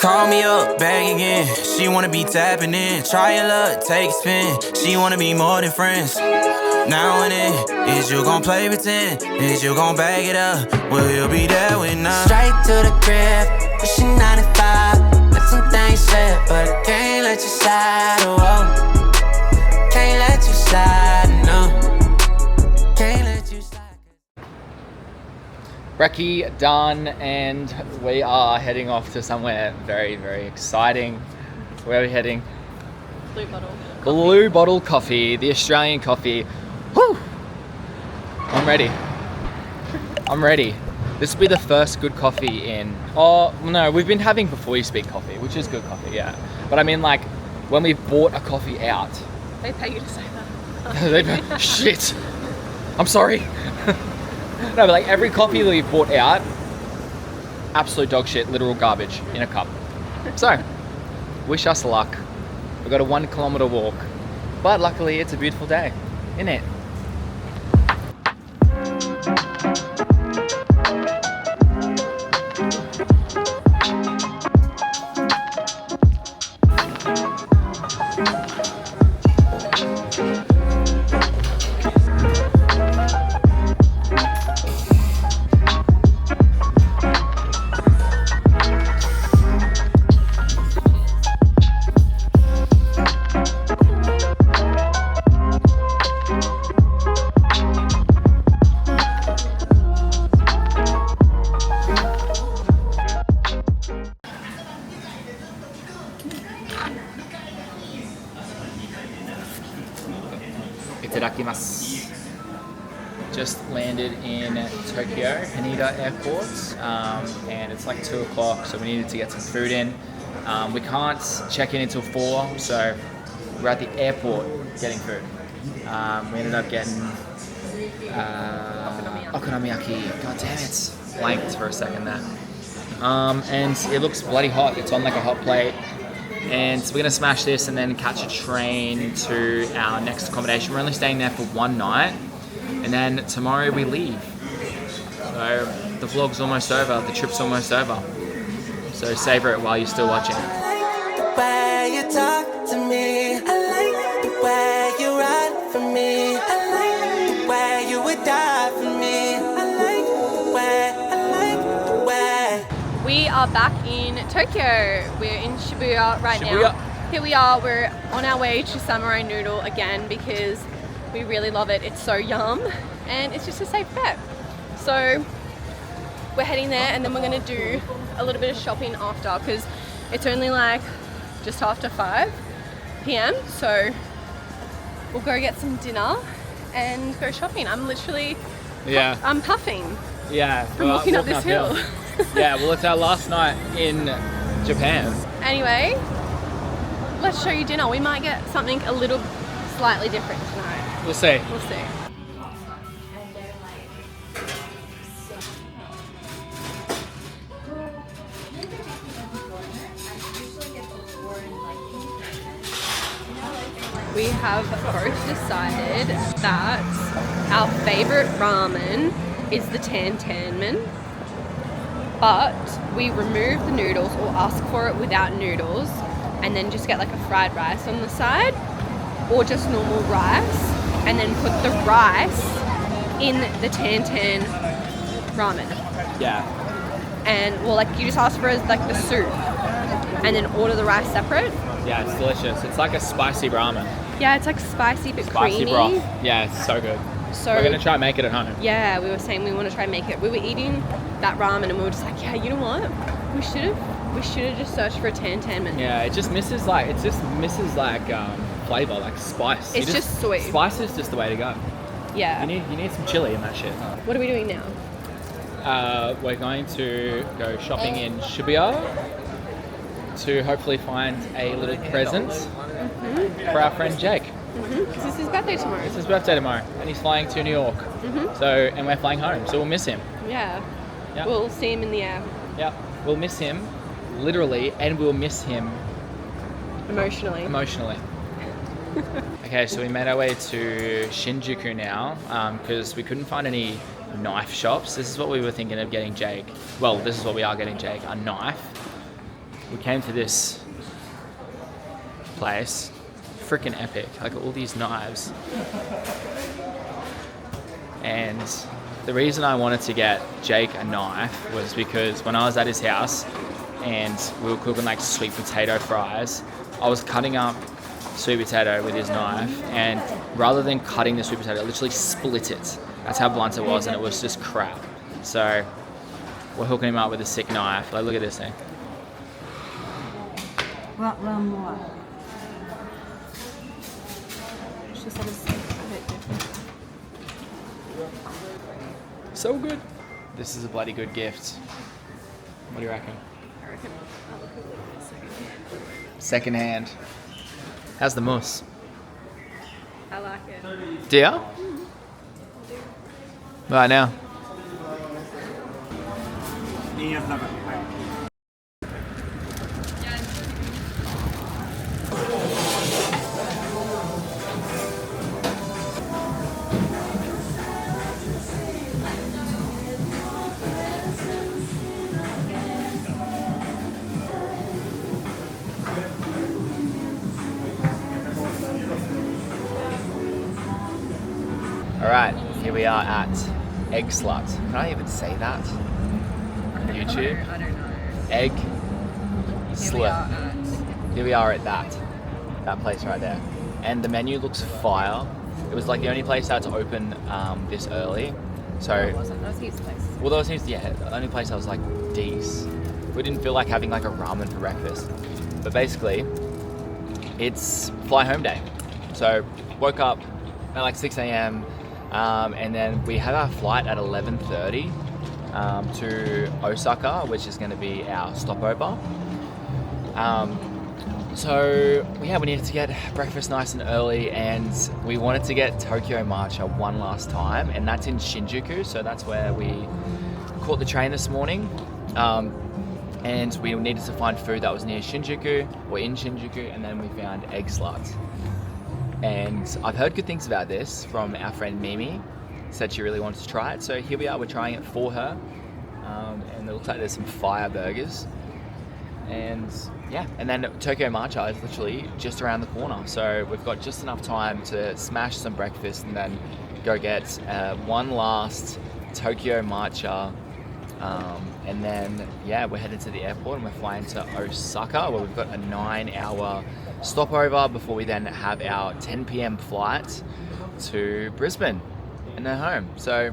Call me up, back again. She wanna be tapping in. Try your luck, take a spin. She wanna be more than friends. Now and then, is you gon' play pretend? Is you gon' bag it up? Will you be there when I'm straight to the crib, pushing 95. Let some things slip, but I can't let you slide. Oh, can't let you slide, no. Can't let you slide. Brekkie done, and we are heading off to somewhere very, very exciting. Where are we heading? Blue Bottle. Blue Bottle Coffee, the Australian coffee. Woo! I'm ready. I'm ready. This will be the first good coffee in... Oh, no, we've been having BeforeYouSpeak coffee, which is good coffee, yeah. But I mean, like, when we bought a coffee out... They pay you to say that. Shit. I'm sorry. No, but like every coffee that we've bought out, absolute dog shit, literal garbage in a cup. So, wish us luck. We've got a 1 kilometer walk, but luckily it's a beautiful day, isn't it? Itadakimasu. Just landed in Tokyo, Haneda Airport, and it's like 2 o'clock, so we needed to get some food in. We can't check in until 4, so we're at the airport getting food. We ended up getting okonomiyaki. God damn it, blanked for a second there. And it looks bloody hot. It's on like a hot plate. And so we're gonna smash this and then catch a train to our next accommodation. We're only staying there for 1 night, and then tomorrow we leave. So the vlog's almost over, the trip's almost over. So savor it while you're still watching. I like the way you talk to me. I like the way you ride for me. I like the way you would die for me. I like the way. We are back in Tokyo. We're in Shibuya right now. Here we are. We're on our way to Samurai Noodle again because we really love it. It's so yum and it's just a safe bet. So we're heading there and then we're going to do a little bit of shopping after because it's only like just after 5 p.m. So we'll go get some dinner and go shopping. I'm literally, I'm puffing. Yeah, from walking up this hill. Yeah, well, it's our last night in Japan. Anyway, let's show you dinner. We might get something a little slightly different tonight. We'll see. We'll see. We have both decided that our favorite ramen is the tantanmen, but we remove the noodles or ask for it without noodles and then just get like a fried rice on the side or just normal rice and then put the rice in the tantan ramen. Yeah. And well, like you just ask for like the soup and then order the rice separate. Yeah, it's delicious. It's like a spicy ramen. Yeah, it's like spicy but Spicy creamy. broth. Yeah, it's so good. So we're gonna try and make it at home. Yeah, we were saying we want to try and make it. We were eating that ramen and we were just like, yeah, you know what? We should have just searched for a tantanmen. Yeah, it just misses like flavor, like spice. It's just soy. Spice is just the way to go. Yeah. You need some chili in that shit. What are we doing now? We're going to go shopping in Shibuya to hopefully find a little present for our friend Jake. Because it's his birthday tomorrow. It's his birthday tomorrow, and he's flying to New York. And we're flying home, so we'll miss him. Yeah. Yeah. We'll see him in the air. Yeah, we'll miss him, literally, and we'll miss him emotionally. Okay, so we made our way to Shinjuku now because we couldn't find any knife shops. This is what we were thinking of getting Jake. Well, this is what we are getting Jake, a knife. we came to this place. Freaking epic. Like all these knives. And the reason I wanted to get Jake a knife was because when I was at his house and we were cooking like sweet potato fries, I was cutting up sweet potato with his knife, and rather than cutting the sweet potato, I literally split it. That's how blunt it was, and it was just crap. So we're hooking him up with a sick knife. Like, look at this thing. One more. She said it's a bit different. So good. This is a bloody good gift. What do you reckon? I reckon I'll look at it in a second. Second hand. How's the mousse? I like it. Do ya? Right now. Alright, here we are at Egg Slut. Can I even say that on YouTube? I don't know. Egg Here we are Slut. Here we are at that place right there. And the menu looks fire. It was like the only place that's open this early. So, It wasn't. That was his place. well, that was the only place I was like, D's. We didn't feel like having like a ramen for breakfast. But basically, it's fly home day. So, woke up at like 6 a.m. And then we have our flight at 11:30 to Osaka, which is going to be our stopover. So yeah, we needed to get breakfast nice and early, and we wanted to get Tokyo matcha one last time, and that's in Shinjuku. So that's where we caught the train this morning. And we needed to find food that was near Shinjuku or in Shinjuku, and then we found Egg Slut. And I've heard good things about this from our friend Mimi. Said she really wanted to try it. So here we are, we're trying it for her. And it looks like there's some fire burgers. And yeah, and then Tokyo matcha is literally just around the corner. So we've got just enough time to smash some breakfast and then go get one last Tokyo matcha. And then, yeah, we're headed to the airport and we're flying to Osaka, where we've got a 9-hour stopover before we then have our 10 p.m. flight to Brisbane and then home. So,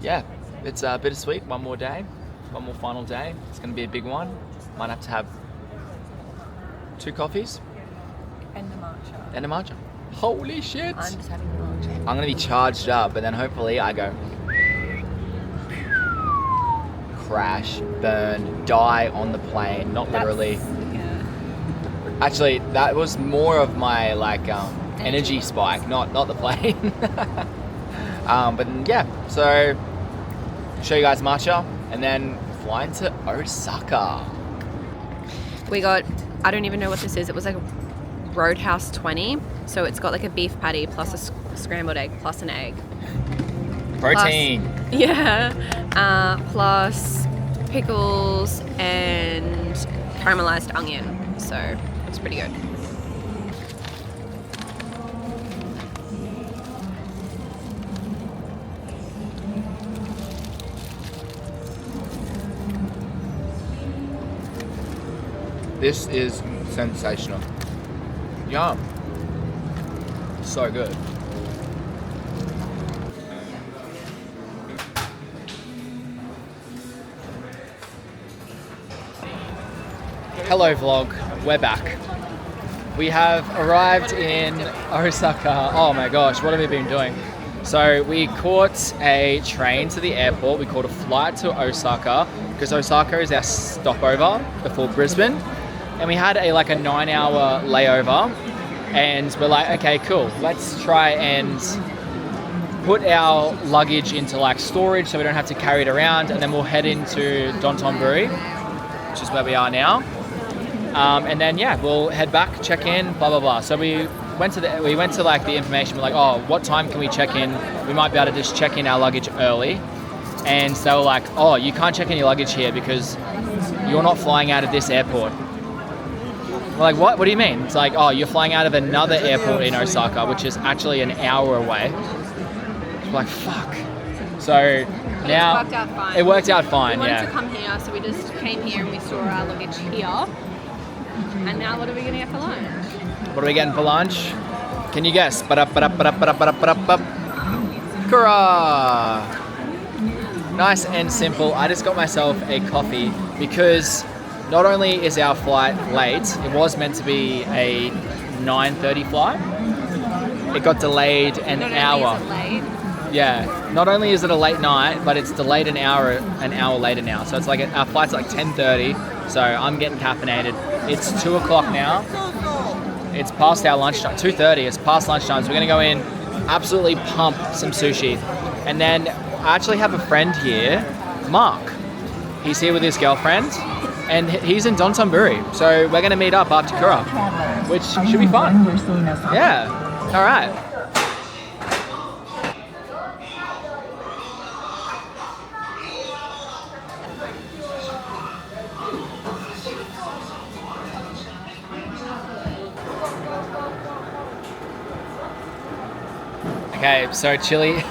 yeah, it's bittersweet. One more day, one more final day. It's going to be a big one. Might have to have 2 coffees. And the matcha. And a matcha. Holy shit! I'm just having the matcha. I'm going to be charged up, but then hopefully I go crash, burn, die on the plane. Not literally. Yeah. Actually, that was more of my like energy spike, not the plane. But yeah, so show you guys matcha and then flying to Osaka. We got, I don't even know what this is. It was like Roadhouse 20. So it's got like a beef patty plus a scrambled egg plus an egg. Protein. Plus, yeah. Plus pickles and caramelized onion. So it's pretty good. This is sensational. Yum. So good. Hello vlog, we're back. We have arrived in Osaka. Oh my gosh, what have we been doing? So we caught a train to the airport. We caught a flight to Osaka because Osaka is our stopover before Brisbane. And we had a 9-hour layover, and we're like, okay, cool. Let's try and put our luggage into storage so we don't have to carry it around, and then we'll head into Dontonbori, which is where we are now. And then yeah, we'll head back, check in, blah blah blah. So we went to the information. We're like, oh, what time can we check in? We might be able to just check in our luggage early. And so they were like, oh, you can't check in your luggage here because you're not flying out of this airport. We're like, what? What do you mean? It's like, oh, you're flying out of another airport in Osaka, which is actually an hour away. We're like, fuck. So now it worked out fine. It worked out fine, we yeah. wanted to come here, so we just came here and we saw our luggage here. And now what are we gonna get for lunch? What are we getting for lunch? Can you guess? Kura! Nice and simple. I just got myself a coffee because not only is our flight late, it was meant to be a 9:30 flight. It got delayed an hour. Is it late? Yeah. Not only is it a late night, but it's delayed an hour later now. So it's like our flight's like 10:30. So I'm getting caffeinated. It's 2 o'clock now. It's past our lunchtime. 2:30. It's past lunchtime. So we're gonna go in, absolutely pump some sushi, and then I actually have a friend here, Mark. He's here with his girlfriend, and he's in Dontonburi. So we're gonna meet up after Kura, which should be fun. Yeah. All right. Okay, so Chili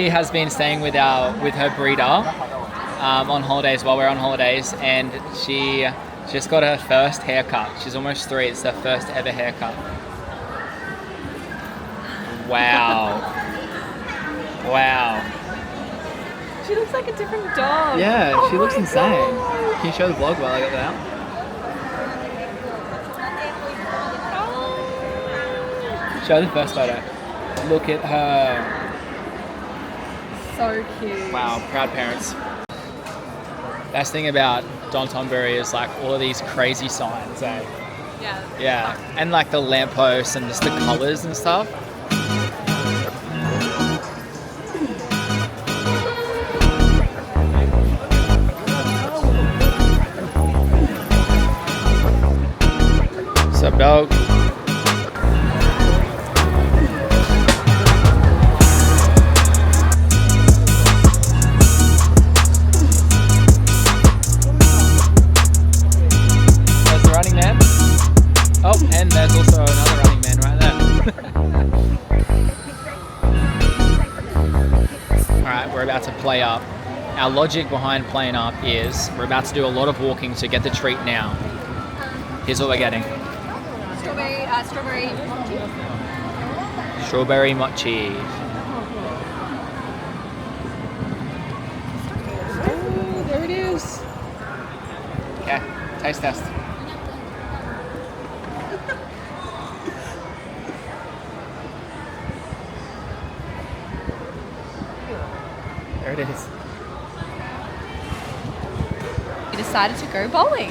has been staying with her breeder on holidays while we're on holidays, and she just got her first haircut. She's almost 3. It's her first ever haircut. Wow. Wow. She looks like a different dog. Yeah, she looks my insane. God. Can you show the vlog while I get that out? Show the first photo. Look at her. So cute. Wow, proud parents. Best thing about Dontonburi is like all of these crazy signs, eh? Yeah. Yeah, and like the lampposts and just the colours and stuff. What's up, dog? Oh, and there's also another running man right there. Alright, we're about to play up. Our logic behind playing up is we're about to do a lot of walking to get the treat now. Here's what we're getting. Strawberry mochi. Strawberry mochi. Oh, there it is. Okay, taste test. There it is. We decided to go bowling.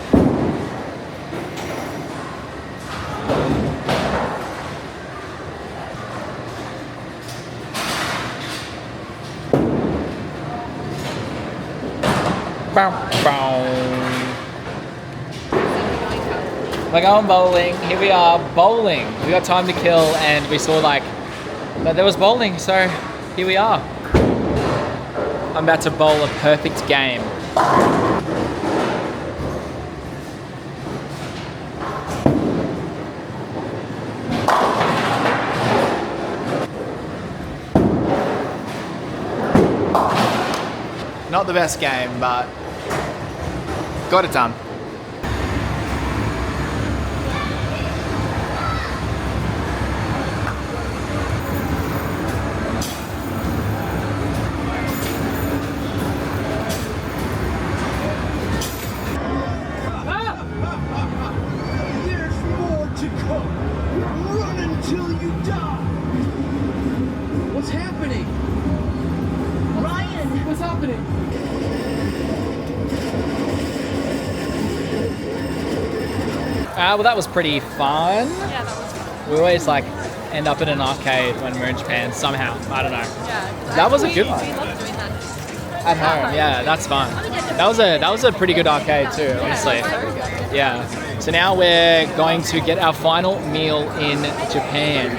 Bow, bow. We're going bowling. Here we are, bowling. We got time to kill, and we saw like that there was bowling, so here we are. I'm about to bowl a perfect game. Not the best game, but got it done. There's more to come. Run until you die. What's happening? Ryan, what's happening? Well, that was pretty fun. Yeah, that was fun. We always like end up in an arcade when we're in Japan somehow. I don't know. Yeah. That was a good one. We love doing that. At home, yeah, that's fun. That was a pretty good arcade too, honestly. Yeah. So now we're going to get our final meal in Japan.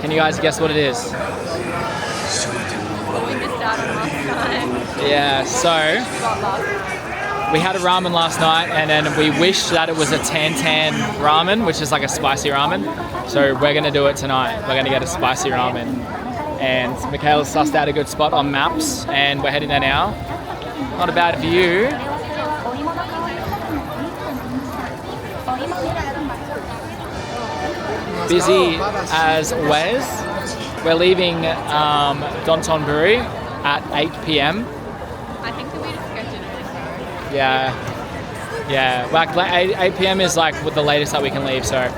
Can you guys guess what it is? Well, we missed out on last time. Yeah. So We got lost. We had a ramen last night, and then we wished that it was a tan ramen, which is like a spicy ramen. So we're gonna do it tonight. We're gonna get a spicy ramen. And Michaela's sussed out a good spot on maps, and we're heading there now. Not a bad view. Busy as Wes. We're leaving Dontonburi at 8 p.m. I think that we just get dinner this Yeah, like 8 p.m. is like the latest that we can leave. So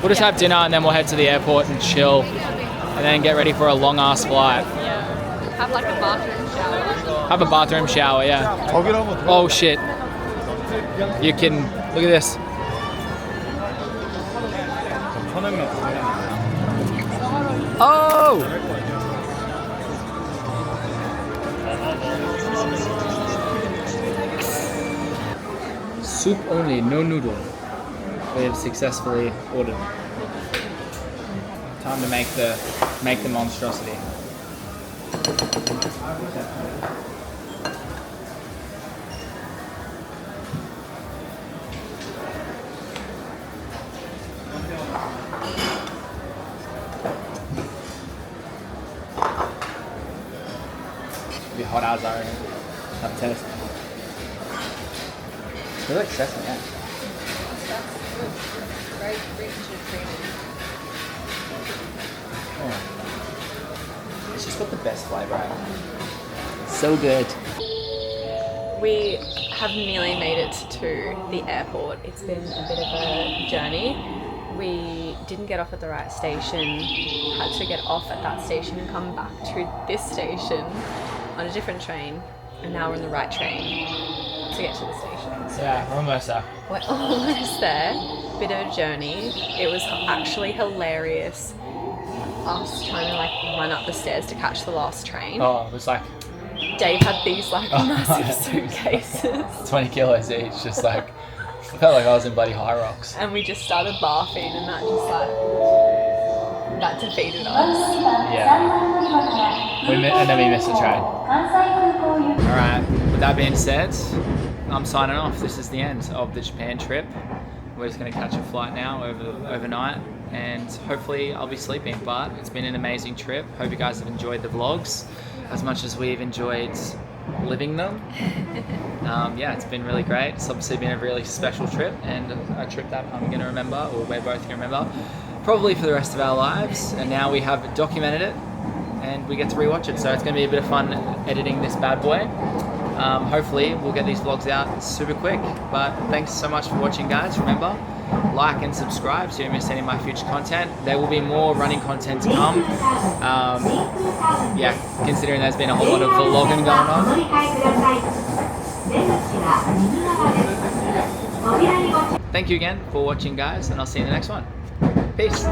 we'll just have dinner and then we'll head to the airport and chill, and then get ready for a long ass flight. Yeah. Have like a bathroom shower. Have a bathroom shower, yeah. Oh shit! You can look at this. Oh! Soup only, no noodle. We have successfully ordered. Time to make the monstrosity. Be hot as I have a taste. It's like sesame, yeah. Very rich and creamy. Oh. It's just got the best flavour out. So good. We have nearly made it to the airport. It's been a bit of a journey. We didn't get off at the right station, had to get off at that station and come back to this station on a different train, and now we're on the right train to get to the station. So Yeah, almost there. we're almost there. Bit of a journey. It was actually hilarious us trying to like run up the stairs to catch the last train. Oh, it was like Dave had these like massive suitcases. 20 kilos each, just like, I felt like I was in bloody High Rocks. And we just started laughing, and that just like, that defeated us. Yeah. And then we missed the train. Alright, with that being said, I'm signing off. This is the end of the Japan trip. We're just going to catch a flight now overnight, and hopefully I'll be sleeping. But it's been an amazing trip. Hope you guys have enjoyed the vlogs as much as we've enjoyed living them. Yeah, it's been really great. It's obviously been a really special trip, and a trip that I'm going to remember, or we're both going to remember, probably for the rest of our lives. And now we have documented it, and we get to rewatch it. So it's going to be a bit of fun editing this bad boy. Hopefully we'll get these vlogs out super quick. But thanks so much for watching, guys. Remember, like and subscribe so you don't miss any of my future content. There will be more running content to come. Yeah, considering there's been a whole lot of vlogging going on. Thank you again for watching, guys, and I'll see you in the next one. Peace.